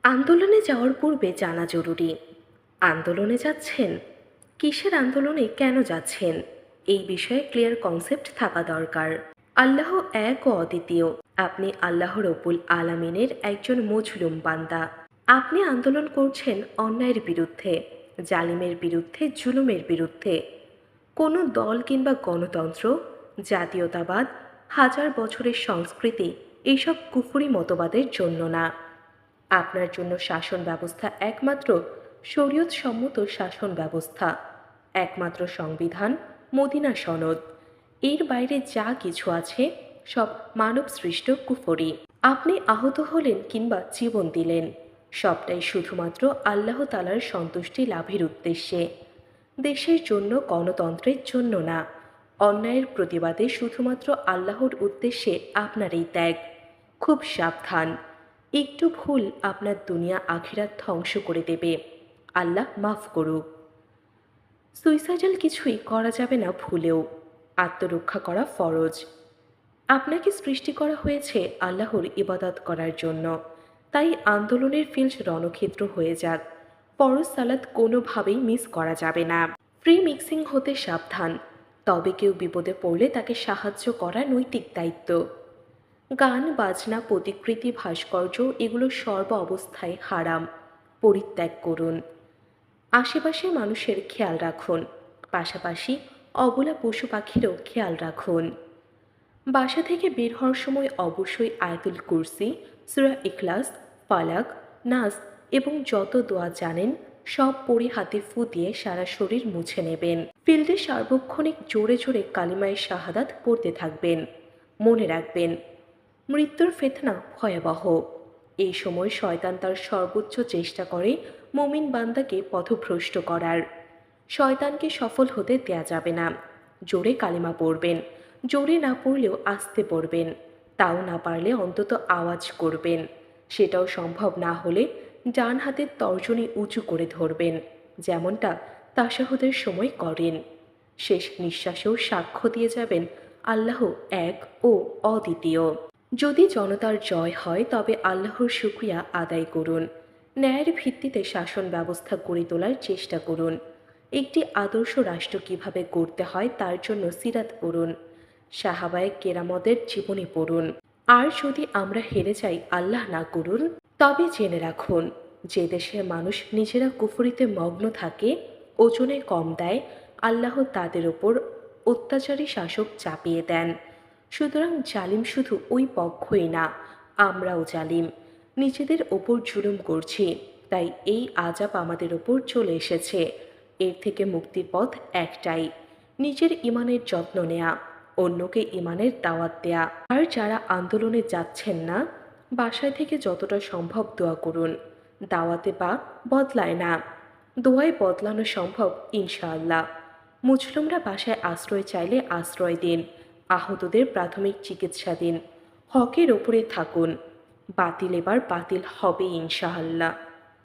আন্দোলনে যাওয়ার পূর্বে জানা জরুরি। আন্দোলনে যাচ্ছেন? কিসের আন্দোলনে, কেন যাচ্ছেন? এই বিষয়ে ক্লিয়ার কনসেপ্ট থাকা দরকার। আল্লাহ এক ও অদ্বিতীয়। আপনি আল্লাহ রব্বুল আলামিনের একজন মজলুম বান্দা। আপনি আন্দোলন করছেন অন্যায়ের বিরুদ্ধে, জালিমের বিরুদ্ধে, জুলুমের বিরুদ্ধে। কোনো দল কিংবা গণতন্ত্র, জাতীয়তাবাদ, হাজার বছরের সংস্কৃতি, এইসব কুফরি মতবাদের জন্য না। আপনার জন্য শাসন ব্যবস্থা একমাত্র শরীয়ত সম্মত শাসন ব্যবস্থা, একমাত্র সংবিধান, মদিনা সনদ। এর বাইরে যা কিছু আছে সব মানব সৃষ্ট কুফরি। আপনি আহত হলেন কিংবা জীবন দিলেন, সবটাই শুধুমাত্র আল্লাহ তাআলার সন্তুষ্টি লাভের উদ্দেশ্যে, দেশের জন্য, গণতন্ত্রের জন্য না। অন্যায়ের প্রতিবাদে শুধুমাত্র আল্লাহর উদ্দেশ্যে আপনার এই ত্যাগ। খুব সাবধান, একটু ভুল আপনার দুনিয়া আখিরাত ধ্বংস করে দেবে। আল্লাহ মাফ করুক। সুইসাইডাল কিছুই করা যাবে না ভুলেও। আত্মরক্ষা করা ফরজ। আপনাকে সৃষ্টি করা হয়েছে আল্লাহর ইবাদত করার জন্য, তাই আন্দোলনের ফিল্ড রণক্ষেত্র হয়ে যাক। ফরজ সালাত কোনোভাবেই মিস করা যাবে না। ফ্রি মিক্সিং হতে সাবধান, তবে কেউ বিপদে পড়লে তাকে সাহায্য করা নৈতিক দায়িত্ব। গান বাজনা, প্রতিকৃতি, ভাস্কর্য এগুলো সর্ব অবস্থায় হারাম, পরিত্যাগ করুন। আশেপাশের মানুষের খেয়াল রাখুন, পাশাপাশি অবলা পশু পাখিরও খেয়াল রাখুন। বাসা থেকে বের হওয়ার সময় অবশ্যই আয়াতুল কুরসি, সূরা ইখলাস, ফালাক, নাস এবং যত দোয়া জানেন সব পড়ে হাতে ফু দিয়ে সারা শরীর মুছে নেবেন। ফিল্ডে সার্বক্ষণিক জোরে জোরে কালিমায়ে শাহাদাত পড়তে থাকবেন। মনে রাখবেন, মৃত্যুর ফিতনা ভয়াবহ। এই সময় শয়তান তার সর্বোচ্চ চেষ্টা করে মুমিন বান্দাকে পথভ্রষ্ট করার। শয়তানকে সফল হতে দেয়া যাবে না। জোরে কালিমা পড়বেন, জোরে না পড়লেও আস্তে পড়বেন। তাও না পারলে অন্তত আওয়াজ করবেন। সেটাও সম্ভব না হলে ডান হাতের তর্জনী উঁচু করে ধরবেন, যেমনটা তাশাহুদের সময় করেন। শেষ নিঃশ্বাসেও সাক্ষ্য দিয়ে যাবেন আল্লাহ এক ও অদ্বিতীয়। যদি জনতার জয় হয় তবে আল্লাহর শুকরিয়া আদায় করুন। ন্যায়ের ভিত্তিতে শাসন ব্যবস্থা গড়ে তোলার চেষ্টা করুন। একটি আদর্শ রাষ্ট্র কিভাবে গড়তে হয় তার জন্য সিরাত পড়ুন, সাহাবায়ে কেরামদের জীবনী পড়ুন। আর যদি আমরা হেরে যাই, আল্লাহ না করুন, তবে জেনে রাখুন, যে দেশের মানুষ নিজেরা কুফরিতে মগ্ন থাকে, ওজনে কম দেয়, আল্লাহ তাদের ওপর অত্যাচারী শাসক চাপিয়ে দেন। সুতরাং জালিম শুধু ওই পক্ষই না, আমরাও জালিম, নিজেদের ওপর জুলুম করছি। তাই এই আযাব আমাদের ওপর চলে এসেছে। এর থেকে মুক্তির পথ একটাই, নিজের ইমানের যত্ন নেয়া, অন্যকে ইমানের দাওয়াত দেয়া। আর যারা আন্দোলনে যাচ্ছেন না, বাসায় থেকে যতটা সম্ভব দোয়া করুন। দাওয়াতে বা বদলায় না, দোয়ায় বদলানো সম্ভব ইনশাআল্লাহ। মুসলিমরা বাসায় আশ্রয় চাইলে আশ্রয় দিন, আহতদের প্রাথমিক চিকিৎসা দিন। হকের ওপরে থাকুন, বাতিল এবার বাতিল হবে ইনশাআল্লাহ।